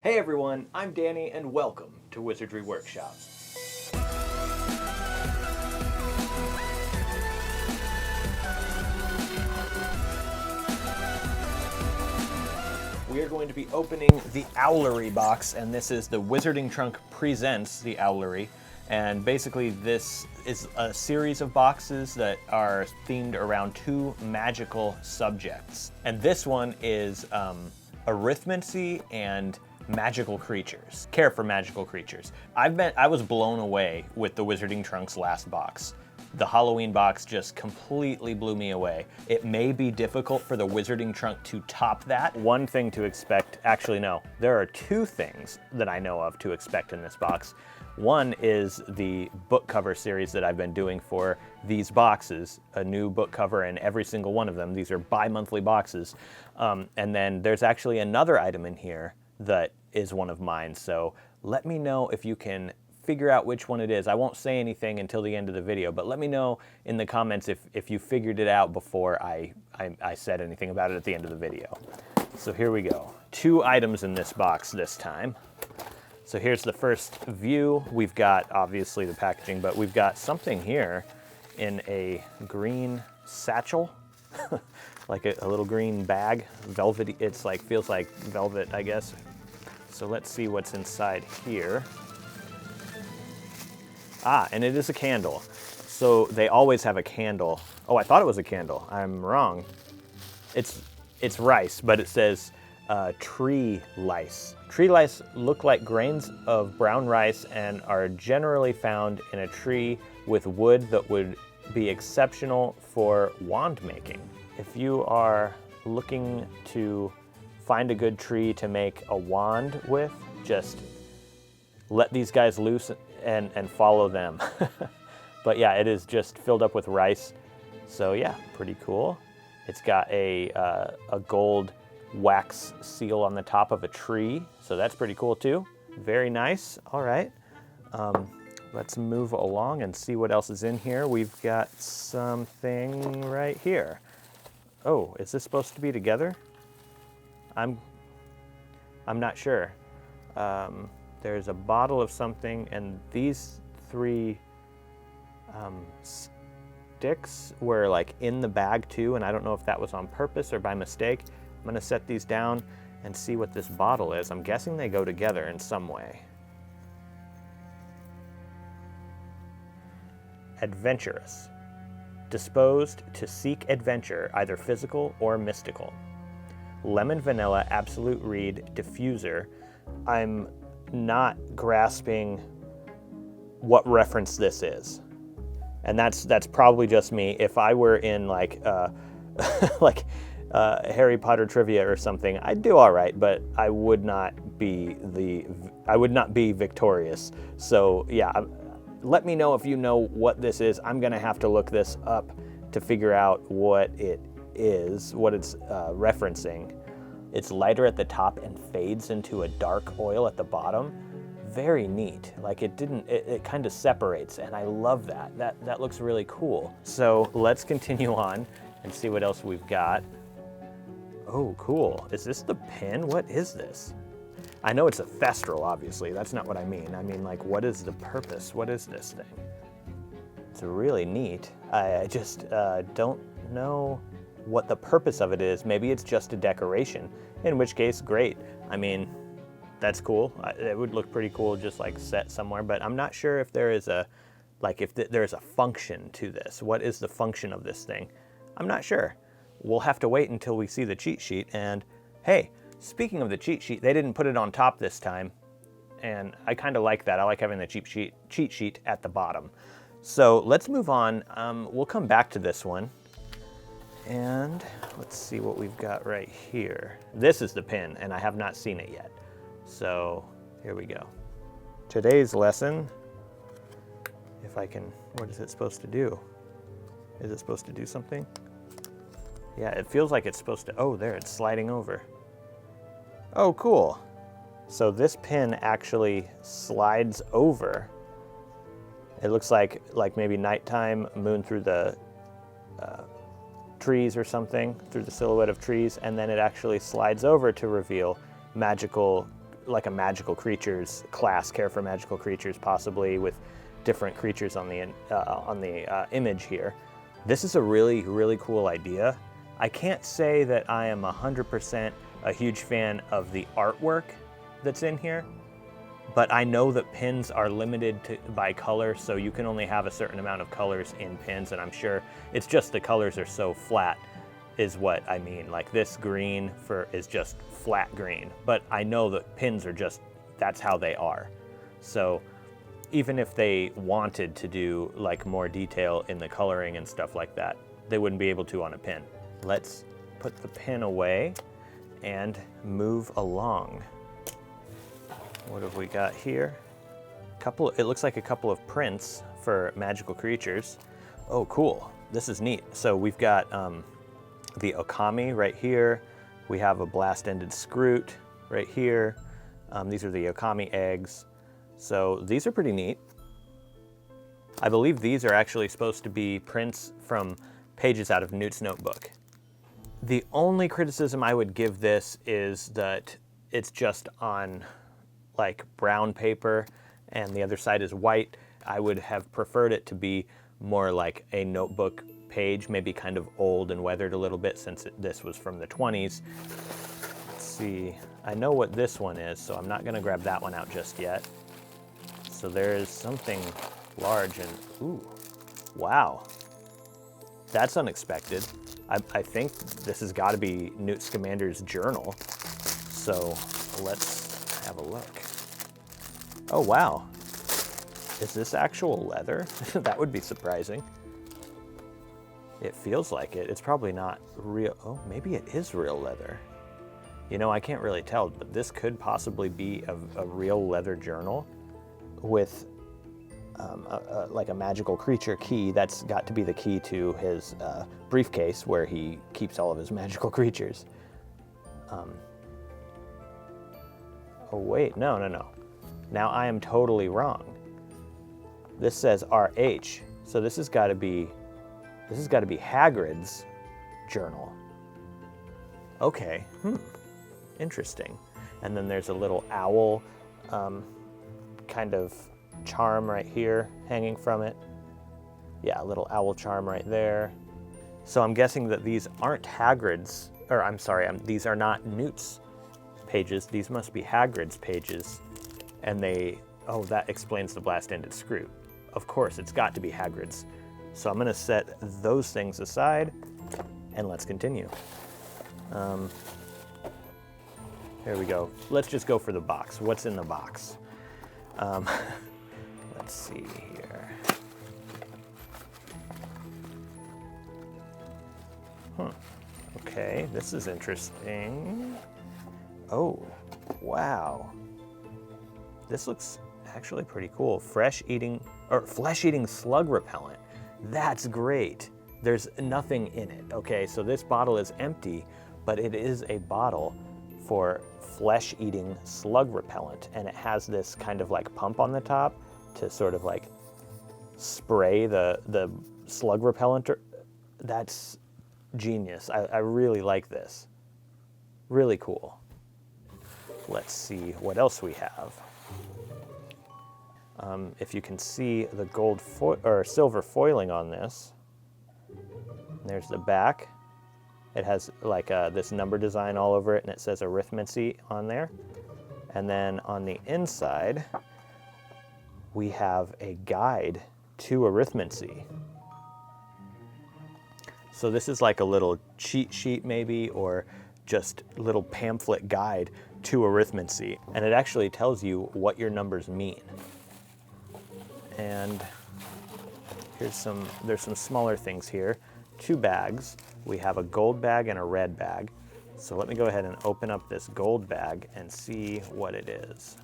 Hey everyone, I'm Danny and welcome to Wizardry Workshop. We are going to be opening the Owlery box, and this is the Wizarding Trunk Presents the Owlery. And basically this is a series of boxes that are themed around two magical subjects. And this one is Arithmancy and magical creatures. Care for magical creatures. I was blown away with the Wizarding Trunk's last box. The Halloween box just completely blew me away. It may be difficult for the Wizarding Trunk to top that. One thing to expect, actually no, there are two things that I know of to expect in this box. One is the book cover series that I've been doing for these boxes, a new book cover in every single one of them. These are bi-monthly boxes. And then there's actually another item in here that is one of mine. So let me know if you can figure out which one it is. I won't say anything until the end of the video, but let me know in the comments if you figured it out before I said anything about it at the end of the video. So here we go. Two items in this box this time. So here's the first view. We've got obviously the packaging, but we've got something here in a green satchel. Like a little green bag, velvety. It's like, feels like velvet, I guess. So let's see what's inside here. Ah, and it is a candle. So they always have a candle. Oh, I thought it was a candle. I'm wrong. It's rice, but it says tree lice. Tree lice look like grains of brown rice and are generally found in a tree with wood that would be exceptional for wand making. If you are looking to find a good tree to make a wand with, just let these guys loose and follow them. But yeah, it is just filled up with rice. So yeah, pretty cool. It's got a gold wax seal on the top of a tree. So that's pretty cool too. Very nice. All right. Let's move along and see what else is in here. We've got something right here. Oh, is this supposed to be together? I'm not sure. There's a bottle of something, and these three sticks were like in the bag too, and I don't know if that was on purpose or by mistake. I'm gonna set these down and see what this bottle is. I'm guessing they go together in some way. Adventurous. Disposed to seek adventure, either physical or mystical. Lemon Vanilla Absolute Reed Diffuser. I'm not grasping what reference this is. And that's probably just me. If I were in like Harry Potter trivia or something, I'd do all right, but I would not be victorious. So yeah, let me know if you know what this is. I'm gonna have to look this up to figure out what it is, what it's referencing. It's lighter at the top and fades into a dark oil at the bottom. Very neat. Like it kind of separates, and I love that. That looks really cool. So let's continue on and see what else we've got. Oh, cool. Is this the pin? What is this? I know it's a thestral, obviously. That's not what I mean. I mean, like, what is the purpose? What is this thing? It's really neat. I just don't know what the purpose of it is. Maybe it's just a decoration, in which case, great. I mean, that's cool. It would look pretty cool just like set somewhere, but I'm not sure if there is there's a function to this. What is the function of this thing? I'm not sure. We'll have to wait until we see the cheat sheet. And hey, speaking of the cheat sheet, they didn't put it on top this time, and I kind of like that. I like having the cheat sheet at the bottom. So let's move on. We'll come back to this one. And let's see what we've got right here. This is the pin, and I have not seen it yet. So here we go. Today's lesson, if I can, what is it supposed to do? Is it supposed to do something? Yeah, it feels like it's supposed to, oh, there, it's sliding over. Oh, cool. So this pin actually slides over. It looks like maybe nighttime, moon through the trees or something, through the silhouette of trees, and then it actually slides over to reveal magical like a magical creatures class, care for magical creatures, possibly with different creatures on the image here. This is a really, really cool idea. I can't say that I am 100% a huge fan of the artwork that's in here, but I know that pins are limited by color, so you can only have a certain amount of colors in pins, and I'm sure it's just the colors are so flat is what I mean. Like this green is just flat green, but I know that pins are just, that's how they are. So even if they wanted to do like more detail in the coloring and stuff like that, they wouldn't be able to on a pin. Let's put the pin away and move along. What have we got here? It looks like a couple of prints for magical creatures. Oh, cool. This is neat. So we've got the Okami right here. We have a blast-ended Scroot right here. These are the Okami eggs. So these are pretty neat. I believe these are actually supposed to be prints from pages out of Newt's notebook. The only criticism I would give this is that it's just on like brown paper and the other side is white. I would have preferred it to be more like a notebook page, maybe kind of old and weathered a little bit since this was from the 20s. Let's see, I know what this one is, so I'm not gonna grab that one out just yet. So there is something large and, ooh, wow. That's unexpected. I think this has got to be Newt Scamander's journal. So let's have a look. Oh, wow. Is this actual leather? That would be surprising. It feels like it. It's probably not real. Oh, maybe it is real leather. You know, I can't really tell, but this could possibly be a real leather journal with like a magical creature key. That's got to be the key to his briefcase where he keeps all of his magical creatures. Oh wait, no. Now I am totally wrong. This says RH, so this has got to be Hagrid's journal. Okay, interesting. And then there's a little owl kind of charm right here hanging from it. Yeah, a little owl charm right there. So I'm guessing that these aren't Hagrid's, or I'm sorry, these are not Newt's pages. These must be Hagrid's pages. And oh, that explains the blast-ended Scroot. Of course, it's got to be Hagrid's. So I'm gonna set those things aside and let's continue. Here we go. Let's just go for the box. What's in the box? Let's see here. Okay, this is interesting. Oh, wow. This looks actually pretty cool. Flesh-eating slug repellent. That's great. There's nothing in it. Okay, so this bottle is empty, but it is a bottle for flesh-eating slug repellent, and it has this kind of like pump on the top to sort of like spray the slug repellent. That's genius. I really like this. Really cool. Let's see what else we have. If you can see the gold or silver foiling on this, there's the back. It has like this number design all over it, and it says Arithmancy on there. And then on the inside, we have a guide to Arithmancy. So this is like a little cheat sheet maybe, or just a little pamphlet guide to Arithmancy. And it actually tells you what your numbers mean. And there's some smaller things here. 2 bags. We have a gold bag and a red bag. So let me go ahead and open up this gold bag and see what it is.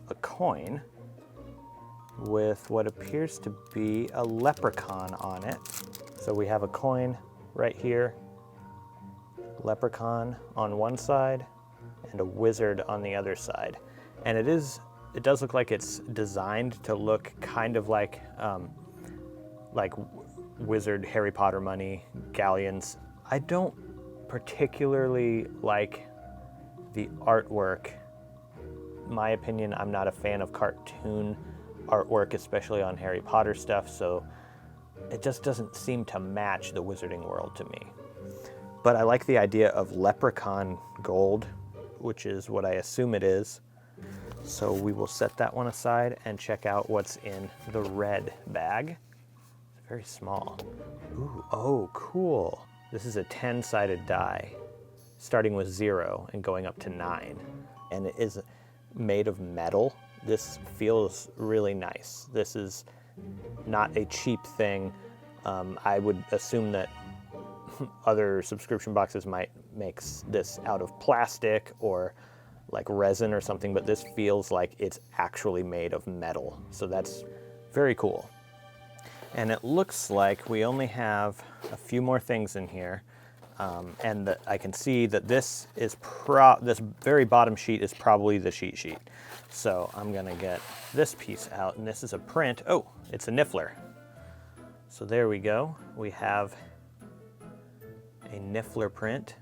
A coin with what appears to be a leprechaun on it. So we have a coin right here, leprechaun on one side, and a wizard on the other side. And it does look like it's designed to look kind of like wizard Harry Potter money, galleons. I don't particularly like the artwork my opinion, I'm not a fan of cartoon artwork, especially on Harry Potter stuff, so it just doesn't seem to match the Wizarding World to me. But I like the idea of Leprechaun Gold, which is what I assume it is. So we will set that one aside and check out what's in the red bag. It's very small. Ooh, oh, cool. This is a 10-sided die, starting with 0 and going up to 9. And it is made of metal. This feels really nice. This is not a cheap thing. I would assume that other subscription boxes might make this out of plastic or like resin or something, but this feels like it's actually made of metal. So that's very cool. And it looks like we only have a few more things in here. And I can see that this is this very bottom sheet is probably the cheat sheet. So I'm gonna get this piece out, and this is a print. Oh, it's a Niffler. So there we go. We have a Niffler print.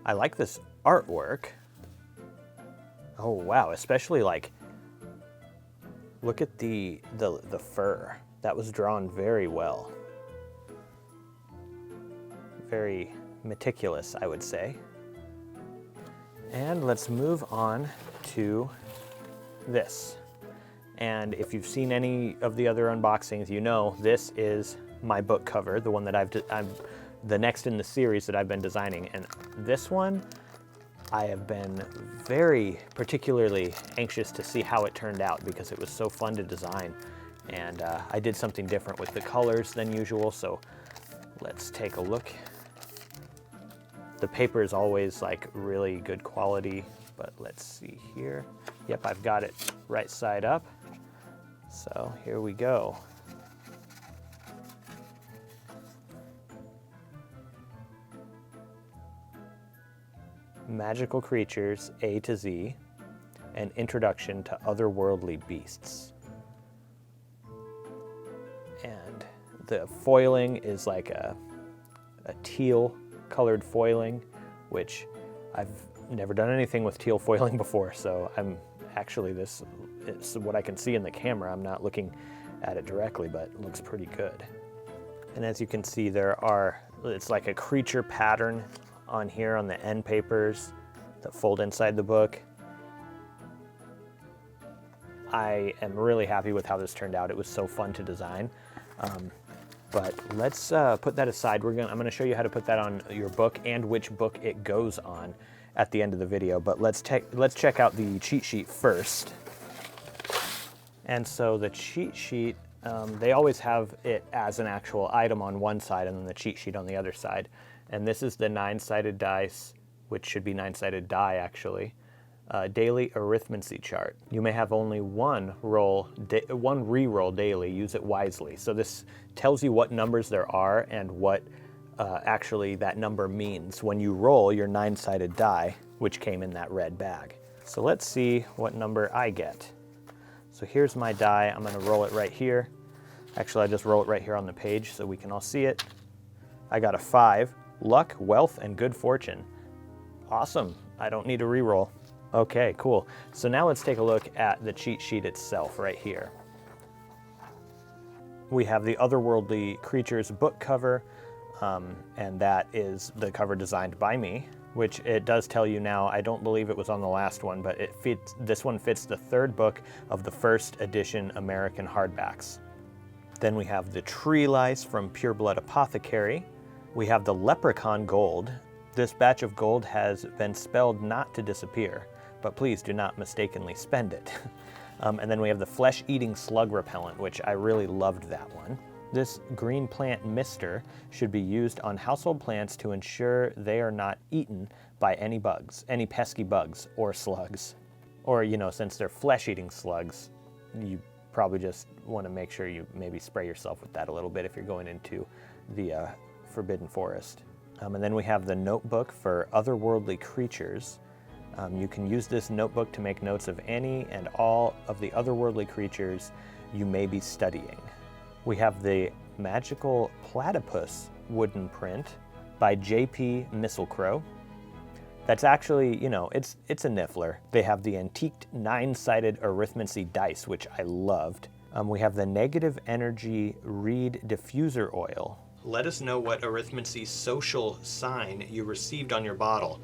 I like this artwork. Oh wow, especially like, look at the fur. That was drawn very well. Very meticulous, I would say. And let's move on to this. And if you've seen any of the other unboxings, you know this is my book cover, the one that I'm the next in the series that I've been designing. And this one, I have been very particularly anxious to see how it turned out because it was so fun to design. And I did something different with the colors than usual, so let's take a look. The paper is always like really good quality, but let's see here. Yep, I've got it right side up. So here we go. Magical creatures, A to Z, an introduction to otherworldly beasts. And the foiling is like a teal colored foiling, which I've never done anything with teal foiling before, so I'm actually, this is what I can see in the camera. I'm not looking at it directly, but it looks pretty good. And as you can see, it's like a creature pattern on here on the end papers that fold inside the book. I am really happy with how this turned out. It was so fun to design. But let's put that aside. I'm gonna show you how to put that on your book and which book it goes on at the end of the video. But let's check out the cheat sheet first. And so the cheat sheet, they always have it as an actual item on one side and then the cheat sheet on the other side. And this is the 9-sided dice, which should be 9-sided die actually. Daily arithmancy chart. You may have only one re-roll daily. Use it wisely. So this tells you what numbers there are and what actually that number means when you roll your 9-sided die, which came in that red bag. So let's see what number I get. So here's my die. I'm gonna roll it right here. Actually, I just roll it right here on the page so we can all see it. I got a 5. Luck, wealth, and good fortune. Awesome. I don't need to re-roll. Okay, cool. So now let's take a look at the cheat sheet itself right here. We have the Otherworldly Creatures book cover, and that is the cover designed by me, which it does tell you now. I don't believe it was on the last one, but this one fits the 3rd book of the 1st edition American hardbacks. Then we have the Tree Lice from Pure Blood Apothecary. We have the Leprechaun Gold. This batch of gold has been spelled not to disappear, but please do not mistakenly spend it. And then we have the Flesh-Eating Slug Repellent, which I really loved that one. This green plant mister should be used on household plants to ensure they are not eaten by any bugs, any pesky bugs or slugs. Or, you know, since they're flesh-eating slugs, you probably just want to make sure you maybe spray yourself with that a little bit if you're going into the Forbidden Forest. And then we have the notebook for otherworldly creatures. You can use this notebook to make notes of any and all of the otherworldly creatures you may be studying. We have the Magical Platypus wooden print by J.P. Misselcrow. That's actually, you know, it's a niffler. They have the antiqued 9-sided Arithmancy dice, which I loved. We have the negative energy reed diffuser oil. Let us know what Arithmancy social sign you received on your bottle.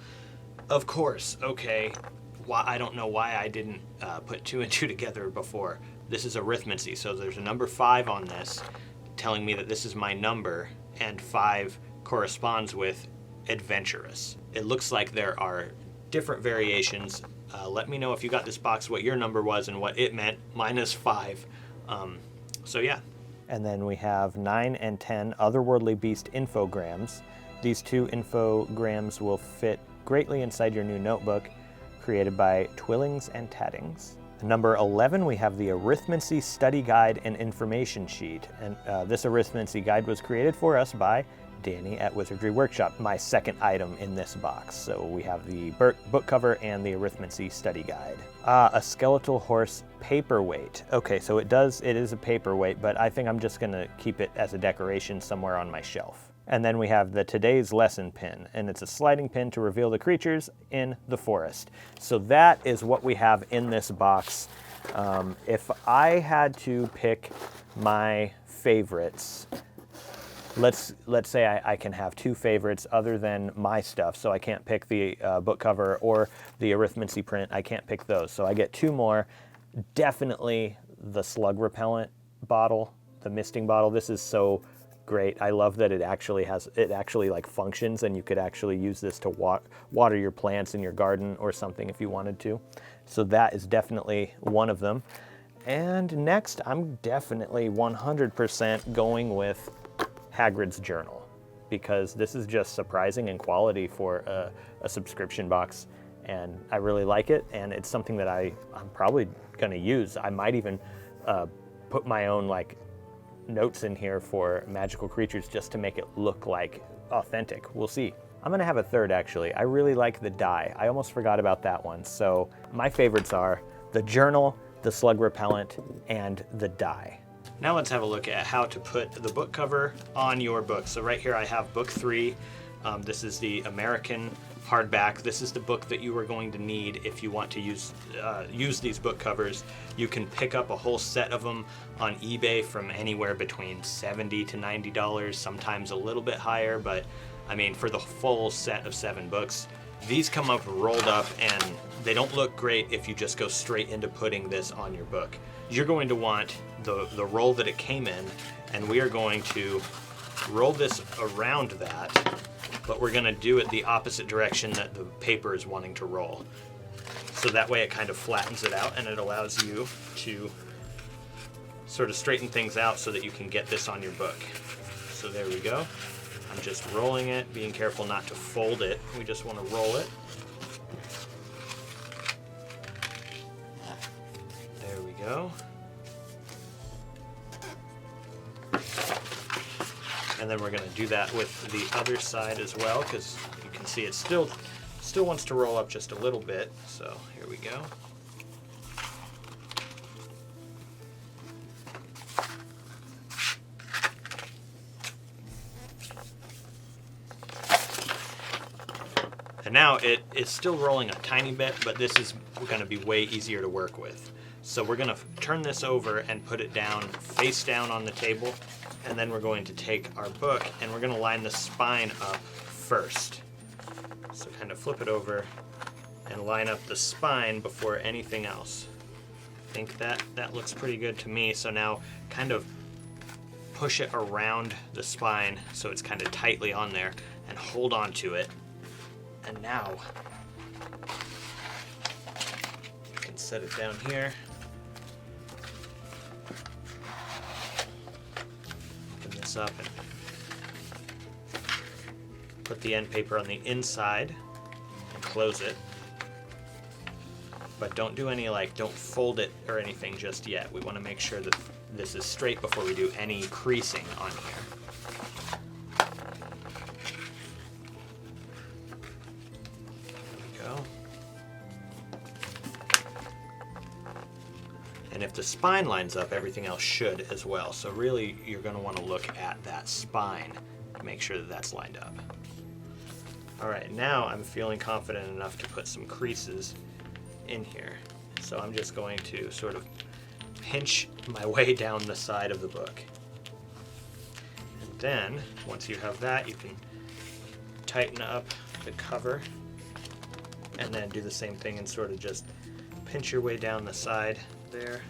Of course, okay. I don't know why I didn't put 2 and 2 together before. This is Arithmancy, so there's a number 5 on this, telling me that this is my number, and 5 corresponds with adventurous. It looks like there are different variations. Let me know if you got this box what your number was and what it meant. Mine is 5. So yeah. And then we have 9 and 10 Otherworldly Beast infograms. These 2 infograms will fit greatly inside your new notebook, created by Twillings and Tattings. Number 11, we have the Arithmancy Study Guide and Information Sheet. And this Arithmancy Guide was created for us by Danny at Wizardry Workshop, my second item in this box. So we have the book cover and the Arithmancy Study Guide. A skeletal horse paperweight. Okay, so it is a paperweight, but I think I'm just gonna keep it as a decoration somewhere on my shelf. And then we have the Today's Lesson pin, and it's a sliding pin to reveal the creatures in the forest. So that is what we have in this box. If I had to pick my favorites, let's say I can have 2 favorites other than my stuff, so I can't pick the book cover or the Arithmancy print. I can't pick those, so I get 2 more. Definitely the Slug Repellent bottle, the misting bottle. This is so great. I love that it actually like functions, and you could actually use this to water your plants in your garden or something if you wanted to. So that is definitely one of them. And next, I'm definitely 100% going with Hagrid's journal, because this is just surprising in quality for a subscription box, and I really like it, and it's something that I'm probably gonna use. I might even put my own like notes in here for magical creatures just to make it look like authentic. We'll see. I'm gonna have a third actually. I really like the die. I almost forgot about that one. So my favorites are the journal, the Slug Repellent, and the die. Now let's have a look at how to put the book cover on your book. So right here I have book 3. This is the American hardback. This is the book that you are going to need if you want to use these book covers. You can pick up a whole set of them on eBay from anywhere between $70 to $90, sometimes a little bit higher, but I mean, for the full set of 7 books, these come up rolled up, and they don't look great if you just go straight into putting this on your book. You're going to want the roll that it came in, and we are going to roll this around that, but we're going to do it the opposite direction that the paper is wanting to roll. So that way it kind of flattens it out, and it allows you to sort of straighten things out so that you can get this on your book. So there we go. I'm just rolling it, being careful not to fold it. We just want to roll it. There we go. And then we're going to do that with the other side as well, because you can see it still wants to roll up just a little bit. So here we go. And now it's still rolling a tiny bit, but this is going to be way easier to work with. So we're going to turn this over and put it down, face down on the table, and then we're going to take our book and we're going to line the spine up first. So kind of flip it over and line up the spine before anything else. I think that looks pretty good to me. So now kind of push it around the spine so it's kind of tightly on there, and hold on to it. And now you can set it down here. Open this up and put the end paper on the inside and close it. But don't do any don't fold it or anything just yet. We want to make sure that this is straight before we do any creasing on here. And if the spine lines up, everything else should as well. So really, you're going to want to look at that spine to make sure that that's lined up. All right, now I'm feeling confident enough to put some creases in here. So I'm just going to sort of pinch my way down the side of the book. And then, once you have that, you can tighten up the cover and then do the same thing and sort of just pinch your way down the side there.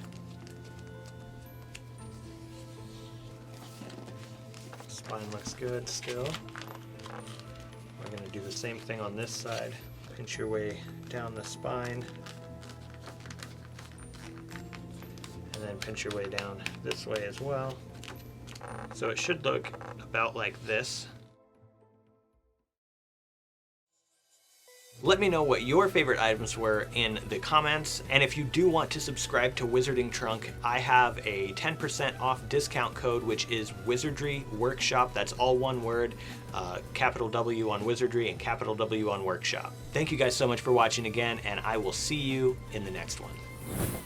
Spine looks good still. We're going to do the same thing on this side. Pinch your way down the spine. And then pinch your way down this way as well. So it should look about like this. Let me know what your favorite items were in the comments, and if you do want to subscribe to Wizarding Trunk, I have a 10% off discount code, which is Wizardry Workshop. That's all one word, capital W on Wizardry and capital W on Workshop. Thank you guys so much for watching again, and I will see you in the next one.